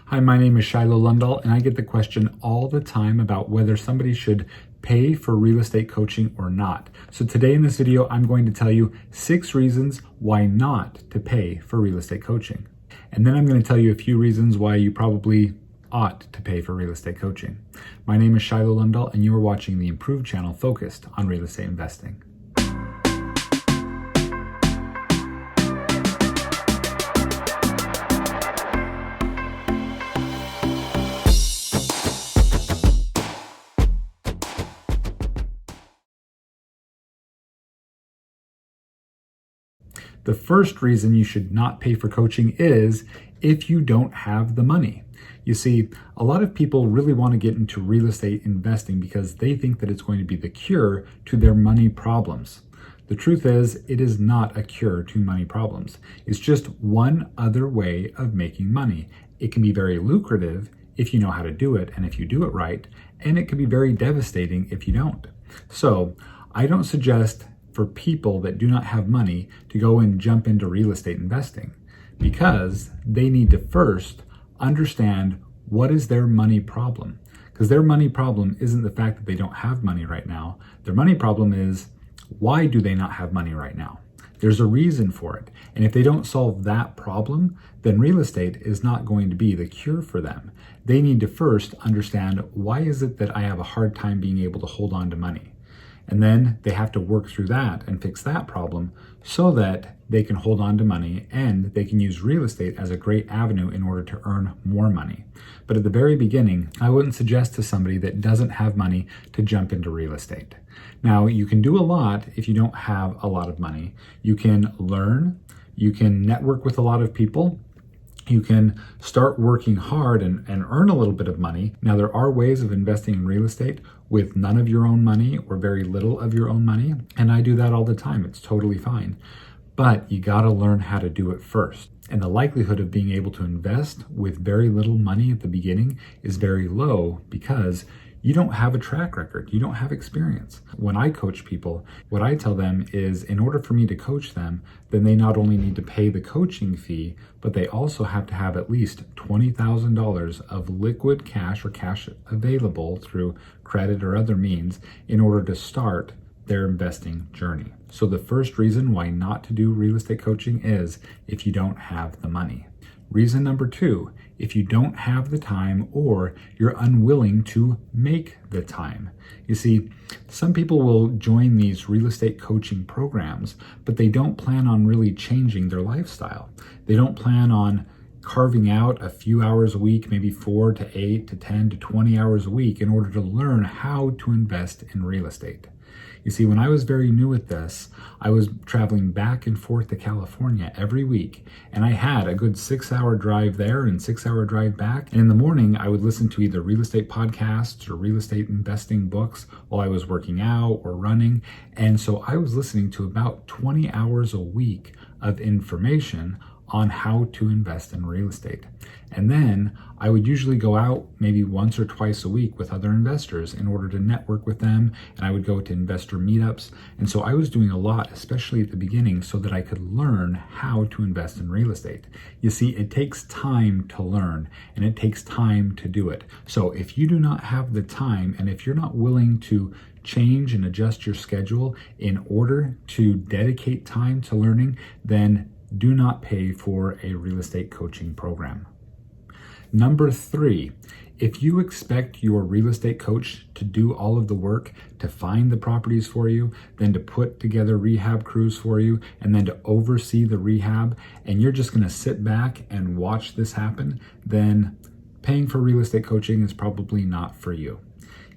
Hi, my name is Shiloh Lundahl, and I get the question all the time about whether somebody should pay for real estate coaching or not. So today in this video, I'm going to tell you 6 reasons why not to pay for real estate coaching. And then I'm going to tell you a few reasons why you probably ought to pay for real estate coaching. My name is Shiloh Lundahl, and you are watching the Improved channel focused on real estate investing. The first reason you should not pay for coaching is if you don't have the money. You see, a lot of people really want to get into real estate investing because they think that it's going to be the cure to their money problems. The truth is, it is not a cure to money problems. It's just one other way of making money. It can be very lucrative if you know how to do it and if you do it right, and it can be very devastating if you don't. So, I don't suggest for people that do not have money to go and jump into real estate investing, because they need to first understand what is their money problem. Because their money problem isn't the fact that they don't have money right now. Their money problem is, why do they not have money right now? There's a reason for it. And if they don't solve that problem, then real estate is not going to be the cure for them. They need to first understand, why is it that I have a hard time being able to hold on to money? And then they have to work through that and fix that problem so that they can hold on to money and they can use real estate as a great avenue in order to earn more money. But at the very beginning, I wouldn't suggest to somebody that doesn't have money to jump into real estate. Now, you can do a lot if you don't have a lot of money. You can learn, you can network with a lot of people, you can start working hard and earn a little bit of money. Now, there are ways of investing in real estate with none of your own money or very little of your own money. And I do that all the time. It's totally fine. But you got to learn how to do it first. And the likelihood of being able to invest with very little money at the beginning is very low because you don't have a track record. You don't have experience. When I coach people, what I tell them is, in order for me to coach them, then they not only need to pay the coaching fee, but they also have to have at least $20,000 of liquid cash or cash available through credit or other means in order to start their investing journey. So the first reason why not to do real estate coaching is if you don't have the money. Reason number 2, if you don't have the time or you're unwilling to make the time. You see, some people will join these real estate coaching programs, but they don't plan on really changing their lifestyle. They don't plan on carving out a few hours a week, maybe 4 to 8 to 10 to 20 hours a week in order to learn how to invest in real estate. You see, when I was very new at this, I was traveling back and forth to California every week, and I had a good 6-hour drive there and 6-hour drive back. And in the morning, I would listen to either real estate podcasts or real estate investing books while I was working out or running. And so I was listening to about 20 hours a week of information on how to invest in real estate. And then I would usually go out maybe once or twice a week with other investors in order to network with them, and I would go to investor meetups. And so I was doing a lot, especially at the beginning, so that I could learn how to invest in real estate. You see, it takes time to learn and it takes time to do it. So if you do not have the time and if you're not willing to change and adjust your schedule in order to dedicate time to learning, then do not pay for a real estate coaching program. Number 3, if you expect your real estate coach to do all of the work to find the properties for you, then to put together rehab crews for you, and then to oversee the rehab, and you're just going to sit back and watch this happen, then paying for real estate coaching is probably not for you.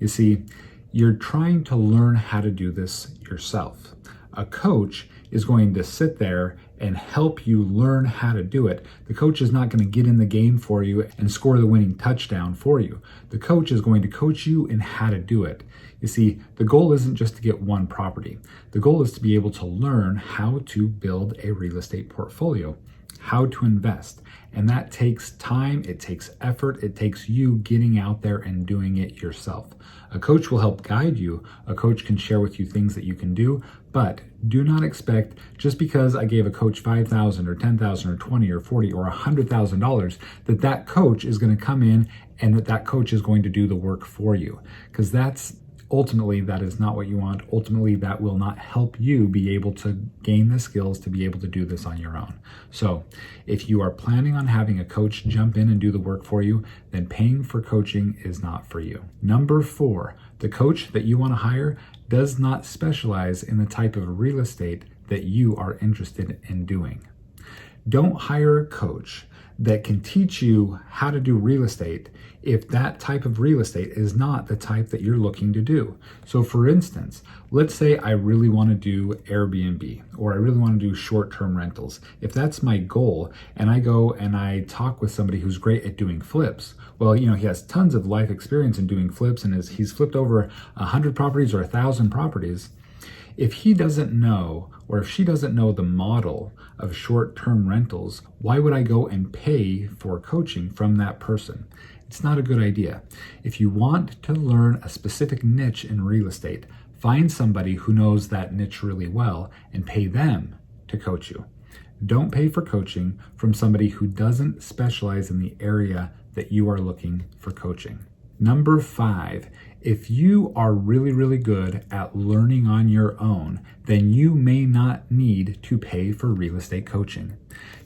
You see, you're trying to learn how to do this yourself. A coach is going to sit there and help you learn how to do it. The coach is not going to get in the game for you and score the winning touchdown for you. The coach is going to coach you in how to do it. You see, the goal isn't just to get one property. The goal is to be able to learn how to build a real estate portfolio, how to invest. And that takes time, it takes effort, it takes you getting out there and doing it yourself. A coach will help guide you. A coach can share with you things that you can do, But do not expect, just because I gave a coach $5,000 or $10,000 or $20,000 or $40,000 or $100,000, that coach is going to come in and that coach is going to do the work for you. Because ultimately, that is not what you want. Ultimately, that will not help you be able to gain the skills to be able to do this on your own. So if you are planning on having a coach jump in and do the work for you, then paying for coaching is not for you. Number 4, the coach that you want to hire does not specialize in the type of real estate that you are interested in doing. Don't hire a coach that can teach you how to do real estate if that type of real estate is not the type that you're looking to do. So for instance, let's say I really want to do Airbnb, or I really want to do short-term rentals. If that's my goal, and I go and I talk with somebody who's great at doing flips, well, he has tons of life experience in doing flips, and he's flipped over 100 properties or 1,000 properties. If he doesn't know, or if she doesn't know the model of short-term rentals, why would I go and pay for coaching from that person? It's not a good idea. If you want to learn a specific niche in real estate, find somebody who knows that niche really well and pay them to coach you. Don't pay for coaching from somebody who doesn't specialize in the area that you are looking for coaching. Number 5, if you are really, really good at learning on your own, then you may not need to pay for real estate coaching.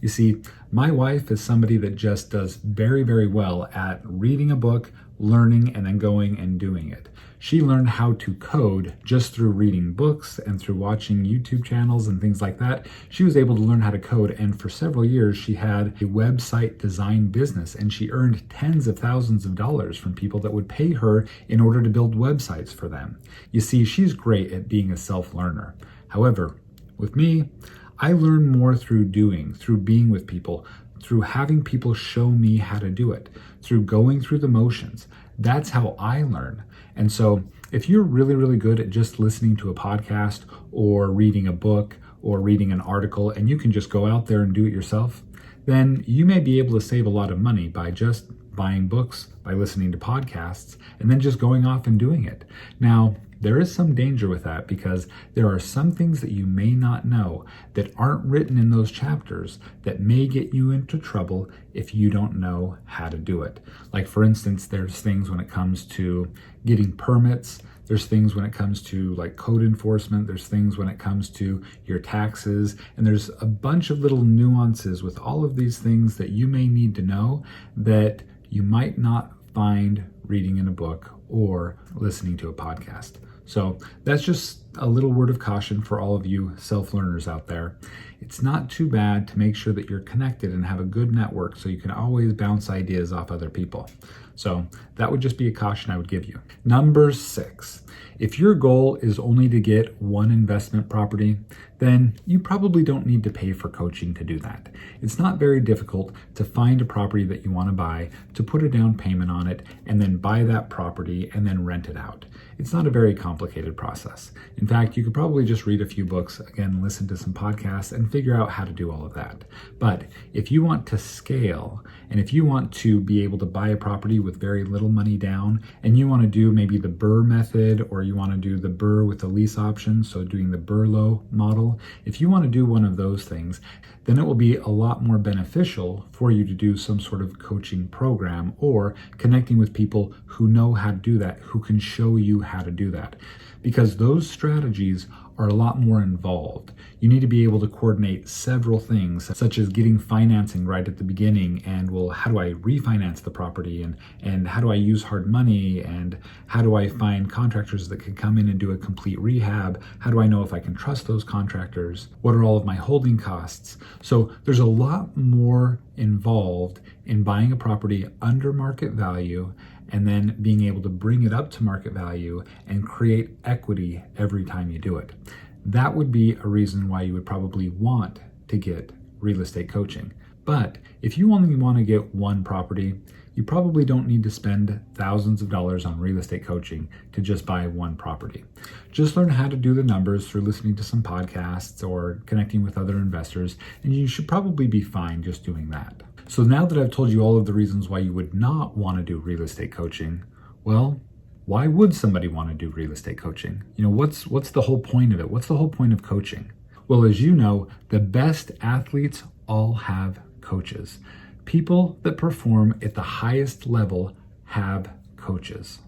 You see, my wife is somebody that just does very, very well at reading a book, learning, and then going and doing it. She learned how to code just through reading books and through watching YouTube channels and things like that. She was able to learn how to code, and for several years she had a website design business, and she earned tens of thousands of dollars from people that would pay her in order to build websites for them. You see, she's great at being a self-learner. However, with me, I learn more through being with people, through having people show me how to do it, through going through the motions. That's how I learn. And so if you're really, really good at just listening to a podcast or reading a book or reading an article, and you can just go out there and do it yourself, then you may be able to save a lot of money by just buying books, by listening to podcasts, and then just going off and doing it. Now, there is some danger with that, because there are some things that you may not know that aren't written in those chapters that may get you into trouble if you don't know how to do it. Like, for instance, there's things when it comes to getting permits, there's things when it comes to like code enforcement, there's things when it comes to your taxes, and there's a bunch of little nuances with all of these things that you may need to know that you might not find reading in a book or listening to a podcast. So that's just a little word of caution for all of you self-learners out there. It's not too bad to make sure that you're connected and have a good network so you can always bounce ideas off other people. So that would just be a caution I would give you. Number 6, if your goal is only to get one investment property, then you probably don't need to pay for coaching to do that. It's not very difficult to find a property that you want to buy, to put a down payment on it, and then buy that property and then rent it out. It's not a very complicated process. In fact, you could probably just read a few books, again, listen to some podcasts, and figure out how to do all of that. But if you want to scale, and if you want to be able to buy a property with very little money down, and you want to do maybe the BRRRR method, or you want to do the BRRRR with the lease option, so doing the BRRRR model, if you want to do one of those things, then it will be a lot more beneficial for you to do some sort of coaching program or connecting with people who know how to do that, who can show you how to do that. Because those strategies are a lot more involved. You need to be able to coordinate several things, such as getting financing right at the beginning, and well, how do I refinance the property, and how do I use hard money, and how do I find contractors that can come in and do a complete rehab? How do I know if I can trust those contractors? What are all of my holding costs? So there's a lot more involved in buying a property under market value and then being able to bring it up to market value and create equity every time you do it. That would be a reason why you would probably want to get real estate coaching. But if you only want to get one property, you probably don't need to spend thousands of dollars on real estate coaching to just buy one property. Just learn how to do the numbers through listening to some podcasts or connecting with other investors, and you should probably be fine just doing that. So now that I've told you all of the reasons why you would not want to do real estate coaching, well, Why would somebody want to do real estate coaching? What's the whole point of it? What's the whole point of coaching? Well, as you know, the best athletes all have coaches. People that perform at the highest level have coaches.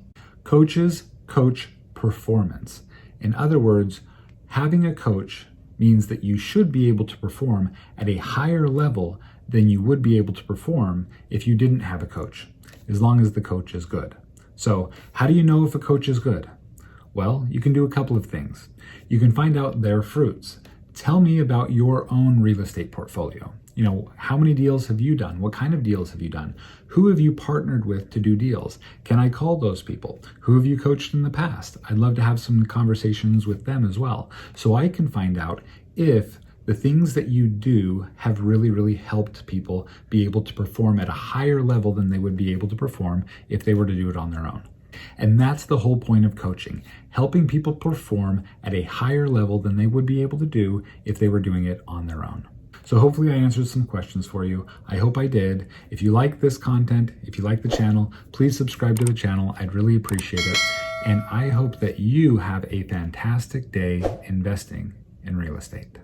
Coaches coach performance. In other words, having a coach means that you should be able to perform at a higher level than you would be able to perform if you didn't have a coach, as long as the coach is good. So, how do you know if a coach is good? Well, you can do a couple of things. You can find out their fruits. Tell me about your own real estate portfolio. How many deals have you done? What kind of deals have you done? Who have you partnered with to do deals? Can I call those people? Who have you coached in the past? I'd love to have some conversations with them as well, so I can find out if the things that you do have really, really helped people be able to perform at a higher level than they would be able to perform if they were to do it on their own. And that's the whole point of coaching, helping people perform at a higher level than they would be able to do if they were doing it on their own. So hopefully I answered some questions for you. I hope I did. If you like this content, if you like the channel, please subscribe to the channel. I'd really appreciate it. And I hope that you have a fantastic day investing in real estate.